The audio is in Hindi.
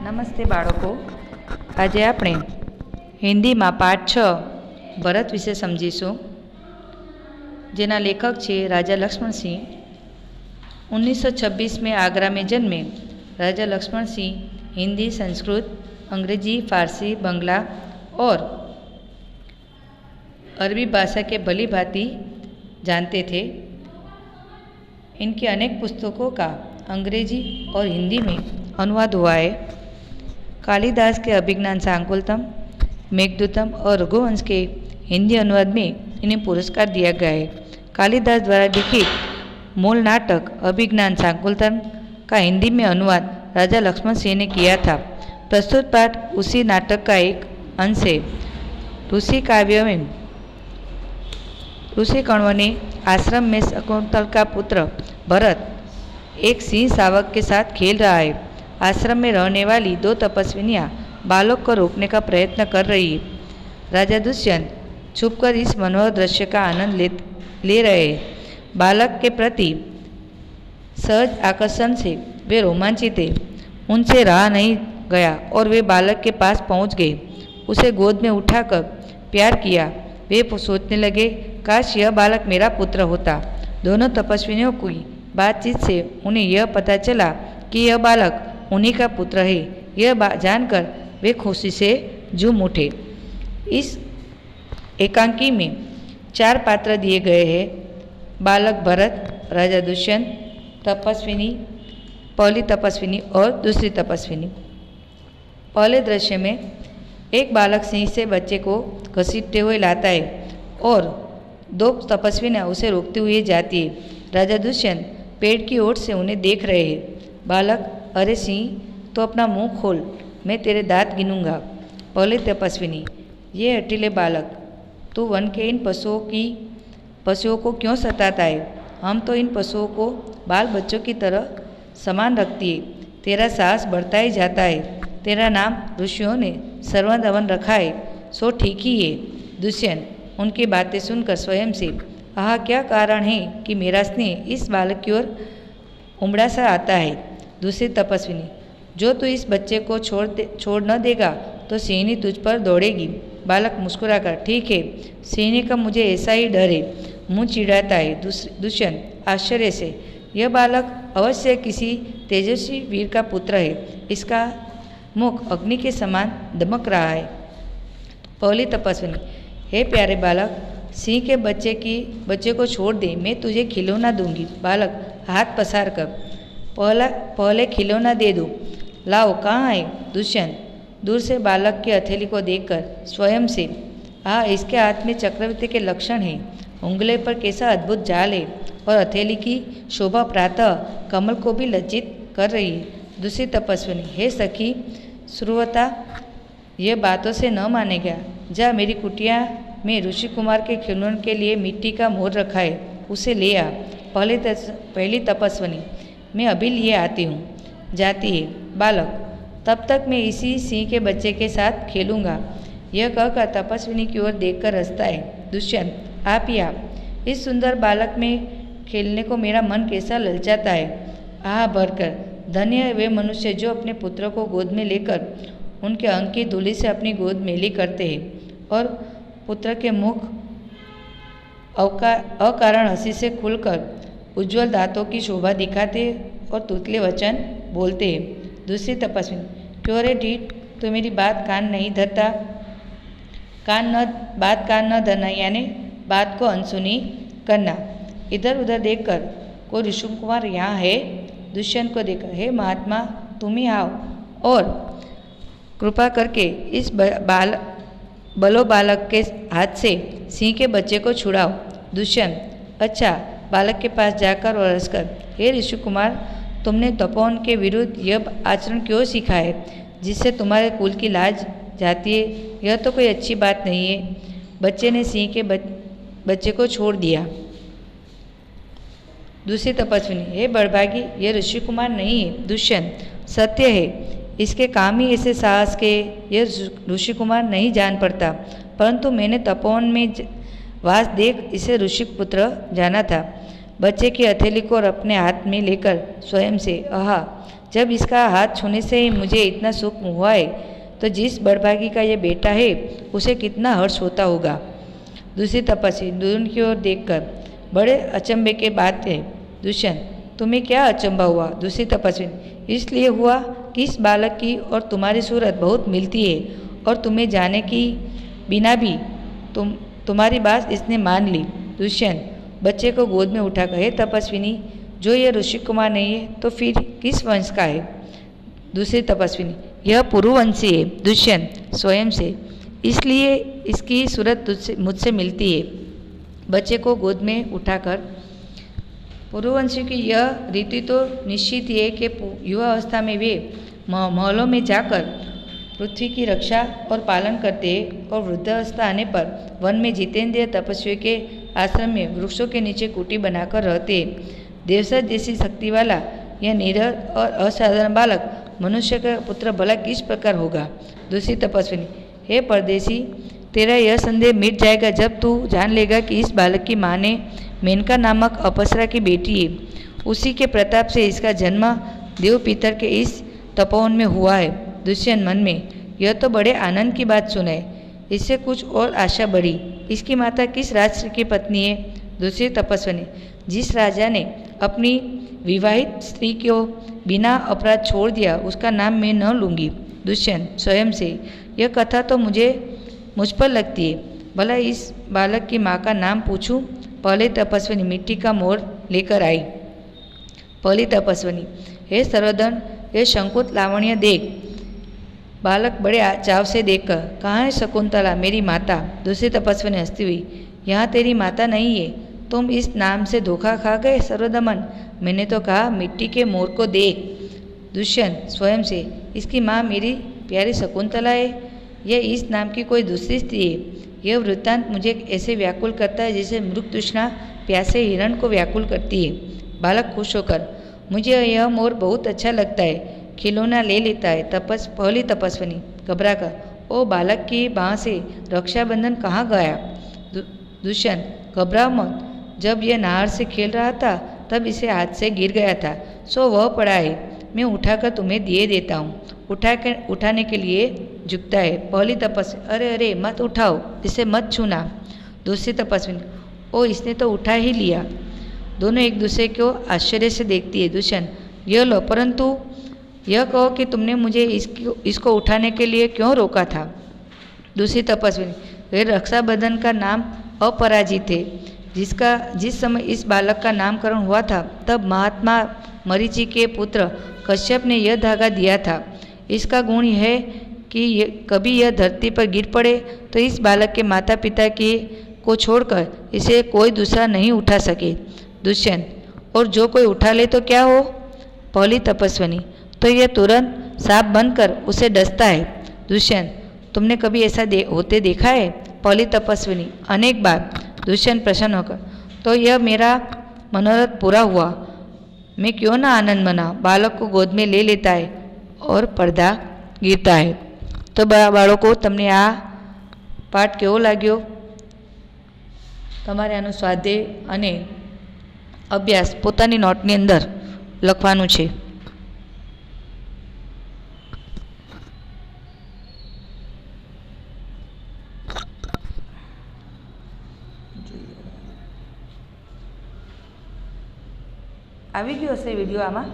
નમસ્તે બાળકો, આજે આપણે હિન્દીમાં પાઠ 6 ભરત વિશે સમજીશું, જેના લેખક છે રાજા લક્ષ્મણ સિંહ। 1926 में आगरा में जन्मे राजा लक्ष्मण सिंह हिंदी, संस्कृत, अंग्रेजी, फारसी, बंगला और अरबी भाषा के भली भांति जानते थे। इनकी अनेक पुस्तकों का अंग्रेजी और हिंदी में अनुवाद हुआ है। कालिदास के अभिज्ञान सांकुलतम, मेघदूतम और रघुवंश के हिंदी अनुवाद में इन्हें पुरस्कार दिया गया है। कालिदास द्वारा लिखित मूल नाटक अभिज्ञान सांकुलतम का हिंदी में अनुवाद राजा लक्ष्मण सिंह ने किया था। प्रस्तुत पाठ उसी नाटक का एक अंश है। ऋषि काव्य में ऋषि कण्व ने आश्रम में शकुंतल का पुत्र भरत एक सिंह शावक के साथ खेल रहा है। आश्रम में रहने वाली 2 तपस्विनियाँ बालक को रोकने का प्रयत्न कर रही है। राजा दुष्यंत छुपकर इस मनोहर दृश्य का आनंद ले रहे हैं। बालक के प्रति सहज आकर्षण से वे रोमांचित थे। उनसे रहा नहीं गया और वे बालक के पास पहुंच गए, उसे गोद में उठाकर प्यार किया। वे सोचने लगे, काश यह बालक मेरा पुत्र होता। दोनों तपस्विनियों की बातचीत से उन्हें यह पता चला कि यह बालक उन्हीं का पुत्र है। यह जानकर वे खुशी से झूम उठे। इस एकांकी में 4 पात्र दिए गए हैं: बालक भरत, राजा दुष्यंत, तपस्विनी, पहली तपस्विनी और दूसरी तपस्विनी। पहले दृश्य में एक बालक सिंह से बच्चे को घसीटते हुए लाता है और 2 तपस्विनियाँ उसे रोकते हुए जाती है। राजा दुष्यंत पेड़ की ओर से उन्हें देख रहे हैं। बालक, अरे सिंह, तो अपना मुंह खोल, मैं तेरे दांत गिनूंगा। पहले तपस्विनी, ये हठीले बालक, तू वन के इन पशुओं को क्यों सताता है? हम तो इन पशुओं को बाल बच्चों की तरह समान रखती है। तेरा साहस बढ़ता ही जाता है। तेरा नाम ऋषियों ने सर्वदमन रखा है, सो ठीक ही है। दुष्यंत उनकी बातें सुनकर स्वयं से, आह, क्या कारण है कि मेरा स्नेह इस बालक की ओर उमड़ा सा आता है। दूसरी तपस्विनी, जो तू इस बच्चे को छोड़ न देगा तो सिंहनी तुझ पर दौड़ेगी। बालक मुस्कुराकर, ठीक है, सिंहनी का मुझे ऐसा ही डर है। मुँह चिढ़ाता है। दुष्यंत आश्चर्य से, यह बालक अवश्य किसी तेजस्वी वीर का पुत्र है। इसका मुख अग्नि के समान दमक रहा है। पहली तपस्विनी, हे प्यारे बालक, सिंह के बच्चे को छोड़ दे, मैं तुझे खिलौना दूंगी। बालक हाथ पसार कर, पहले खिलौना दे दो। लाओ, कहाँ है? दुष्यंत दूर से बालक की हथेली को देखकर स्वयं से, इसके हाथ में चक्रवर्ती के लक्षण हैं। उंगली पर कैसा अद्भुत जाल है और हथेली की शोभा प्रातः कमल को भी लज्जित कर रही है। दूसरी तपस्विनी, हे सखी श्रुवता, यह बातों से न मानेगा। जा, मेरी कुटिया में ऋषि कुमार के खिलौने के लिए मिट्टी का मोर रखा है, उसे ले आ। पहली तपस्विनी, मैं अभी लिए आती हूँ। जाती है। बालक, तब तक मैं इसी सिंह के बच्चे के साथ खेलूँगा। यह कहकर तपस्विनी की ओर देखकर हंसता है। दुष्यंत, आप ही आप, इस सुंदर बालक में खेलने को मेरा मन कैसा ललचाता है। आह भरकर, धन्य है वे मनुष्य जो अपने पुत्र को गोद में लेकर उनके अंग की धूलि से अपनी गोद मेली करते हैं और पुत्र के मुख अकारण हंसी से खुलकर उज्ज्वल दांतों की शोभा दिखाते और तुतले वचन बोलते हैं। दूसरी तपस्विनी, क्यों रे ढीठ, तो मेरी बात कान नहीं धरता? कान न धरना यानी बात को अनसुनी करना। इधर उधर देखकर, कोई ऋषि कुमार यहाँ है? दुष्यंत को देखकर, हे महात्मा, तुम ही आओ और कृपा करके इस बालक के हाथ से सिंह के बच्चे को छुड़ाओ। दुष्यंत, अच्छा। बालक के पास जाकर और हंसकर, हे ऋषि कुमार, तुमने तपोवन के विरुद्ध यह आचरण क्यों सीखा है जिससे तुम्हारे कुल की लाज जाती है? यह तो कोई अच्छी बात नहीं है। बच्चे ने सिंह के बच्चे को छोड़ दिया। दूसरी तपस्विनी, हे बड़भागी, यह ऋषि कुमार नहीं है। दुष्यंत, सत्य है, इसके काम ही ऐसे साहस के। यह ऋषि कुमार नहीं जान पड़ता, परंतु मैंने तपोवन में वास देख इसे ऋषि पुत्र जाना था। बच्चे की हथेली को अपने हाथ में लेकर स्वयं से, आहा, जब इसका हाथ छूने से ही मुझे इतना सुख हुआ है तो जिस बड़भागी का ये बेटा है उसे कितना हर्ष होता होगा। दूसरी तपस्वी दोनों की ओर देखकर, बड़े अचंभे के बात है दुष्यंत, तुम्हें क्या अचंभा हुआ? दूसरी तपस्वी, इसलिए हुआ कि इस बालक की और तुम्हारी सूरत बहुत मिलती है और तुम्हें जाने की बिना भी तुम्हारी बात इसने मान ली। दुष्यंत बच्चे को गोद में उठाकर, हे तपस्विनी, जो यह ऋषि कुमार नहीं है तो फिर किस वंश का है? दूसरी तपस्विनी, यह पुरुवंशी है। दुष्यंत स्वयं से, इसलिए इसकी सूरत मुझसे मिलती है। बच्चे को गोद में उठाकर, पुरुवंशी की यह रीति तो निश्चित ही है कि युवा अवस्था में वे महलों में जाकर पृथ्वी की रक्षा और पालन करते हैं और वृद्धावस्था आने पर वन में जितेंद्रिय तपस्वियों के आश्रम में वृक्षों के नीचे कुटी बनाकर रहते हैं। देवसत जैसी शक्ति वाला यह निरह और असाधारण बालक मनुष्य का पुत्र भला किस प्रकार होगा? दूसरी तपस्विनी, हे परदेसी, तेरा यह संदेह मिट जाएगा जब तू जान लेगा कि इस बालक की माँ ने मेनका नामक अप्सरा की बेटी है। उसी के प्रताप से इसका जन्म देव पितर के इस तपोवन में हुआ है। दुष्यंत मन में, यह तो बड़े आनंद की बात सुनाई, इससे कुछ और आशा बढ़ी। इसकी माता किस राष्ट्र की पत्नी है? दूसरी तपस्विनी, जिस राजा ने अपनी विवाहित स्त्री को बिना अपराध छोड़ दिया उसका नाम मैं न लूँगी। दुष्यंत स्वयं से, यह कथा तो मुझ पर लगती है, भला इस बालक की माँ का नाम पूछूं? पहले तपस्विनी मिट्टी का मोर लेकर आई। पहली तपस्विनी, हे सर्वधन, हे शंकुत लावण्य देख। बालक बड़े चाव से देखकर, कहाँ है शकुंतला मेरी माता? दूसरी तपस्विनी हंसती हुई, यहाँ तेरी माता नहीं है, तुम इस नाम से धोखा खा गए सर्वदमन। मैंने तो कहा मिट्टी के मोर को देख। दुष्यंत स्वयं से, इसकी माँ मेरी प्यारी शकुंतला है, यह इस नाम की कोई दूसरी स्त्री है। यह वृत्तांत मुझे ऐसे व्याकुल करता है जैसे मृग तृष्णा प्यासे हिरण को व्याकुल करती है। बालक खुश होकर, मुझे यह मोर बहुत अच्छा लगता है, खिलौना ले लेता है। पहली तपस्विनी घबरा कर, ओ बालक की बाँह से रक्षाबंधन कहाँ गया? दुष्यंत, घबराओ मत, जब यह नहर से खेल रहा था तब इसे हाथ से गिर गया था, सो वह पड़ा है, मैं उठाकर तुम्हें दिए देता हूँ। उठाने के लिए झुकता है। पहली तपस्विनी, अरे अरे मत उठाओ, इसे मत छूना। दूसरी तपस्विनी, ओ इसने तो उठा ही लिया। दोनों एक दूसरे को आश्चर्य से देखती है। दुष्यंत, यह लो, परंतु यह कहो कि तुमने मुझे इसको उठाने के लिए क्यों रोका था? दूसरी तपस्विनी, वे रक्षाबंधन का नाम अपराजित है, जिस समय इस बालक का नामकरण हुआ था तब महात्मा मरीचि के पुत्र कश्यप ने यह धागा दिया था। इसका गुण यह है कि कभी यह धरती पर गिर पड़े तो इस बालक के माता पिता को छोड़कर इसे कोई दूसरा नहीं उठा सके। दुष्यंत, और जो कोई उठा ले तो क्या हो? पहली तपस्विनी, तो यह तुरंत सांप बनकर उसे डसता है। दुष्यंत, तुमने कभी ऐसा होते देखा है? पहली तपस्विनी, अनेक बार। दुष्यंत प्रसन्न होकर, तो यह मेरा मनोरथ पूरा हुआ, मैं क्यों ना आनंद मना। बालक को गोद में ले लेता है और પડદા ગીરતા है। तो બાળકો તમને આ પાઠ કેવો લાગ્યો? તમારે આનું સ્વાધ્યાય અને અભ્યાસ પોતાની નોટની અંદર લખવાનું છે। આવી ગયો હશે વિડીયો આમાં?